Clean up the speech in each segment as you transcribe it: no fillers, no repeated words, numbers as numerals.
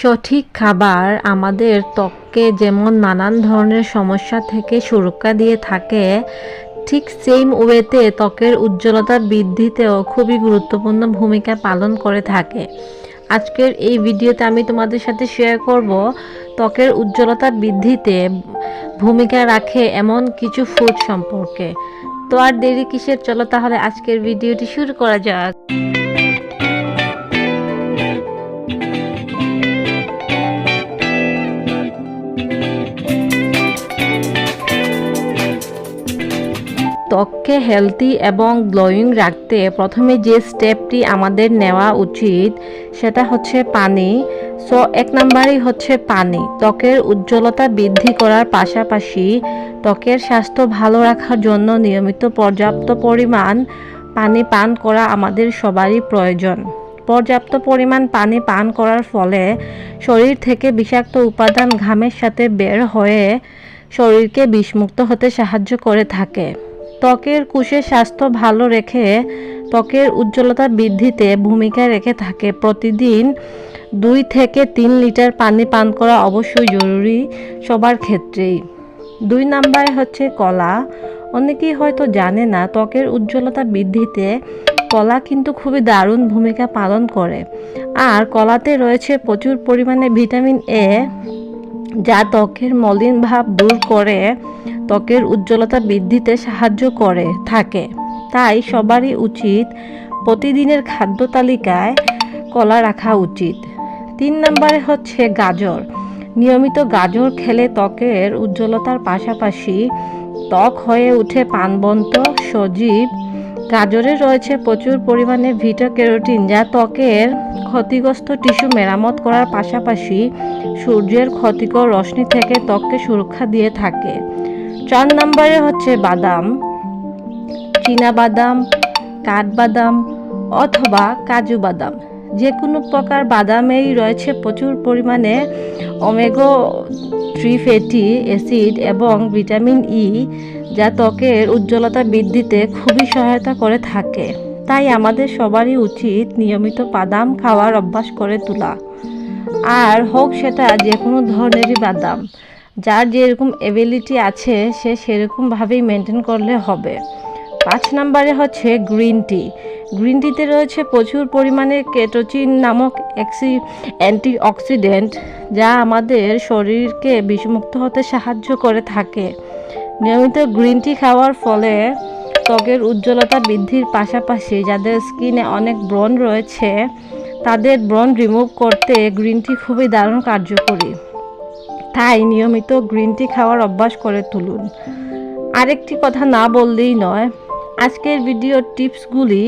সঠিক খাবার আমাদের ত্বককে যেমন নানান ধরনের সমস্যা থেকে সুরক্ষা দিয়ে থাকে, ঠিক সেম ওয়েতে ত্বকের উজ্জ্বলতা বৃদ্ধিতেও খুবই গুরুত্বপূর্ণ ভূমিকা পালন করে থাকে। আজকের এই ভিডিওতে আমি তোমাদের সাথে শেয়ার করব ত্বকের উজ্জ্বলতা বৃদ্ধিতে ভূমিকা রাখে এমন কিছু ফুড সম্পর্কে। তো আর দেরি কিসের, চলো তাহলে আজকের ভিডিওটি শুরু করা যাক। ত্বককে হেলদি এবং গ্লোয়িং রাখতে প্রথমে যে স্টেপটি আমাদের নেওয়া উচিত সেটা হচ্ছে পানি। সো 1 নম্বরেই হচ্ছে পানি। ত্বকের উজ্জ্বলতা বৃদ্ধি করার পাশাপাশি ত্বকের স্বাস্থ্য ভালো রাখার জন্য নিয়মিত পর্যাপ্ত পরিমাণ পানি পান করা আমাদের সবারই প্রয়োজন। পর্যাপ্ত পরিমাণ পানি পান করার ফলে শরীর থেকে বিষাক্ত উপাদান ঘামের সাথে বের হয়ে শরীরকে বিষমুক্ত হতে সাহায্য করে থাকে। ত্বকের কোষের স্বাস্থ্য ভালো রেখে ত্বকের উজ্জ্বলতা বৃদ্ধিতে ভূমিকা রেখে থাকে। প্রতিদিন 2 থেকে 3 লিটার পানি পান করা অবশ্যই জরুরি সবার ক্ষেত্রেই। 2 নম্বরে হচ্ছে কলা। অনেকেই হয়তো জানে না ত্বকের উজ্জ্বলতা বৃদ্ধিতে কলা কিন্তু খুবই দারুণ ভূমিকা পালন করে। আর কলাতে রয়েছে প্রচুর পরিমাণে ভিটামিন এ, যা ত্বকের মলিন ভাব দূর করে ত্বকের উজ্জ্বলতা বৃদ্ধিতে সাহায্য করে থাকে। তাই সবারই উচিত প্রতিদিনের খাদ্য তালিকায় কলা রাখা উচিত। 3 নম্বরে হচ্ছে গাজর। নিয়মিত গাজর খেলে ত্বকের উজ্জ্বলতার পাশাপাশি ত্বক হয়ে ওঠে প্রাণবন্ত সজীব। গাজরে রয়েছে প্রচুর পরিমাণে ভিটা ক্যারোটিন, যা ত্বকের ক্ষতিগ্রস্ত টিস্যু মেরামত করার পাশাপাশি সূর্যের ক্ষতিকর রশ্মি থেকে ত্বককে সুরক্ষা দিয়ে থাকে। 4 নম্বরে হচ্ছে বাদাম। চীনা বাদাম, কাঠবাদাম অথবা কাজু বাদাম, যে কোনো প্রকার বাদামেই রয়েছে প্রচুর পরিমাণে ওমেগা 3 ফ্যাটি অ্যাসিড এবং ভিটামিন ই, যা ত্বকের উজ্জ্বলতা বৃদ্ধিতে খুবই সহায়তা করে থাকে। তাই আমাদের সবারই উচিত নিয়মিত বাদাম খাওয়ার অভ্যাস করে তোলা। আর হোক সেটা যে কোনো ধরনেরই বাদাম, যার যেরকম এবিলিটি আছে সে সেরকমভাবেই মেনটেন করলে হবে। 5 নম্বরে হচ্ছে গ্রিন টি। গ্রিন টিতে রয়েছে প্রচুর পরিমাণে কেটোচিন নামক অ্যান্টিঅক্সিডেন্ট, যা আমাদের শরীরকে বিষমুক্ত হতে সাহায্য করে থাকে। নিয়মিত গ্রিন টি খাওয়ার ফলে ত্বকের উজ্জ্বলতা বৃদ্ধির পাশাপাশি যাদের স্কিনে অনেক ব্রণ রয়েছে তাদের ব্রণ রিমুভ করতে গ্রিন টি খুবই দারুণ কার্যকরী। তাই নিয়মিত গ্রিন টি খাওয়ার অভ্যাস করে তুলুন। আরেকটি কথা না বললেই নয়, আজকের ভিডিওর টিপসগুলি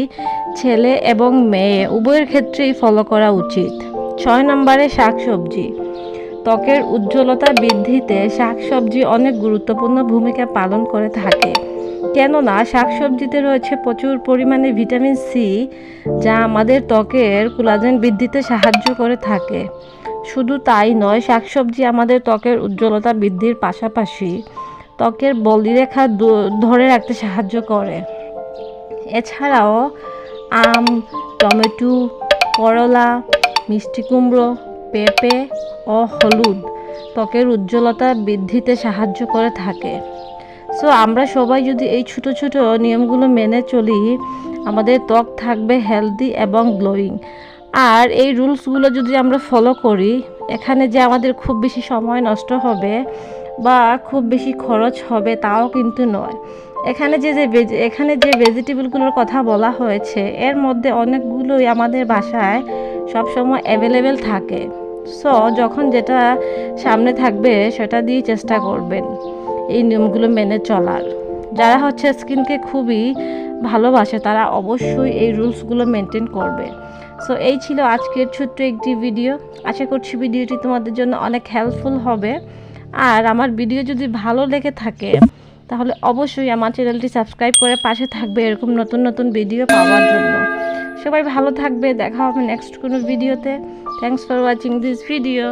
ছেলে এবং মেয়ে উভয়ের ক্ষেত্রেই ফলো করা উচিত। 6 নম্বরে শাকসবজি। ত্বকের উজ্জ্বলতা বৃদ্ধিতে শাকসবজি অনেক গুরুত্বপূর্ণ ভূমিকা পালন করে থাকে। কেননা শাকসবজিতে রয়েছে প্রচুর পরিমাণে ভিটামিন সি, যা আমাদের ত্বকের কোলাজেন বৃদ্ধিতে সাহায্য করে থাকে। শুধু তাই নয়, শাকসবজি আমাদের ত্বকের উজ্জ্বলতা বৃদ্ধির পাশাপাশি ত্বকের বলিরেখা ধরে রাখতে সাহায্য করে। এছাড়াও আম, টমেটো, করলা, মিষ্টি কুমড়ো, পেঁপে ও হলুদ ত্বকের উজ্জ্বলতা বৃদ্ধিতে সাহায্য করে থাকে। সো আমরা সবাই যদি এই ছোট ছোট নিয়মগুলো মেনে চলি, আমাদের ত্বক থাকবে হেলদি এবং গ্লোয়িং। আর এই রুলসগুলো যদি আমরা ফলো করি, এখানে যে আমাদের খুব বেশি সময় নষ্ট হবে বা খুব বেশি খরচ হবে তাও কিন্তু নয়। এখানে যে ভেজিটেবলগুলোর কথা বলা হয়েছে এর মধ্যে অনেকগুলোই আমাদের বাসায় সবসময় অ্যাভেলেবেল থাকে। সো যখন যেটা সামনে থাকবে সেটা দিয়ে চেষ্টা করবেন এই নিয়মগুলো মেনে চলার। যারা হচ্ছে স্কিনকে খুবই ভালোবাসে তারা অবশ্যই এই রুলসগুলো মেনটেন করবে। সো এই ছিল আজকের ছোট্ট একটি ভিডিও। আশা করছি ভিডিওটি তোমাদের জন্য অনেক হেল্পফুল হবে। আর আমার ভিডিও যদি ভালো লেগে থাকে তাহলে অবশ্যই আমার চ্যানেলটি সাবস্ক্রাইব করে পাশে থাকবে এরকম নতুন নতুন ভিডিও পাওয়ার জন্য। সবাই ভালো থাকবে, দেখা হবে নেক্সট কোনো ভিডিওতে। Thanks for watching this video.